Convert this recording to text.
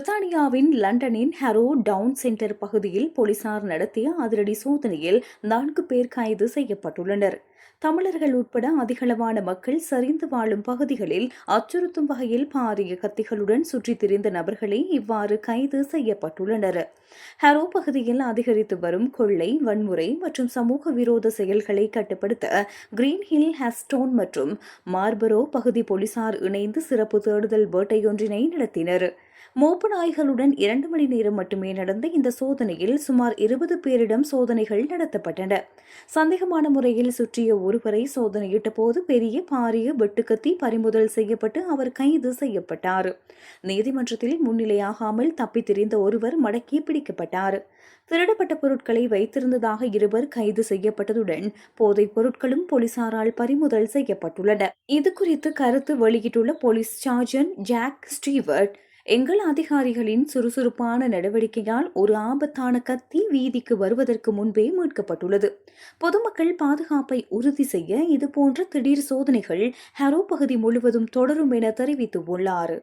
பிரித்தானியாவின் லண்டனின் ஹரோ down centre பகுதியில் போலீசார் நடத்திய அதிரடி சோதனையில் 4 பேர் கைது செய்யப்பட்டுள்ளனர். தமிழர்கள் உட்பட அதிகளவான மக்கள் சரிந்து வாழும் பகுதிகளில் அச்சுறுத்தும் வகையில் பாரிய கத்திகளுடன் சுற்றித் திரிந்த நபர்களே இவ்வாறு கைது செய்யப்பட்டுள்ளனர். ஹரோ பகுதியில் அதிகரித்து வரும் கொள்ளை, வன்முறை மற்றும் சமூக விரோத செயல்களை கட்டுப்படுத்த கிரீன் ஹில், ஹஸ்டோன் மற்றும் மார்பரோ பகுதி போலீசார் இணைந்து சிறப்பு தேடுதல் வேட்டையொன்றினை நடத்தினர். மோப்ப நாய்களுடன் 2 மணி நேரம் மட்டுமே நடந்த இந்த சோதனையில் சுமார் 20 பேரிடம் சோதனைகள் நடத்தப்பட்டன. சந்தேகமான முறையில் சுற்றிய ஒருவரை சோதனையிட்ட போது பாரிய வெட்டுக்கத்தி பறிமுதல் செய்யப்பட்டு அவர் கைது செய்யப்பட்டார். நீதிமன்றத்தில் முன்னிலையாகாமல் தப்பித் திரிந்த ஒருவர் மடக்கி பிடிக்கப்பட்டார். திருடப்பட்ட பொருட்களை வைத்திருந்ததாக 2 கைது செய்யப்பட்டதுடன் போதைப் பொருட்களும் போலீசாரால் பறிமுதல் செய்யப்பட்டுள்ளன. இதுகுறித்து கருத்து வெளியிட்டுள்ள போலீஸ் சார்ஜன்ட் ஜாக் ஸ்டீவர்ட், எங்கள் அதிகாரிகளின் சுறுசுறுப்பான நடவடிக்கையால் ஒரு ஆபத்தான கத்தி வீதிக்கு வருவதற்கு முன்பே மீட்கப்பட்டுள்ளது. பொதுமக்கள் பாதுகாப்பை உறுதி செய்ய இதுபோன்ற திடீர் சோதனைகள் ஹரோ பகுதி முழுவதும் தொடரும் என தெரிவித்துள்ளார்.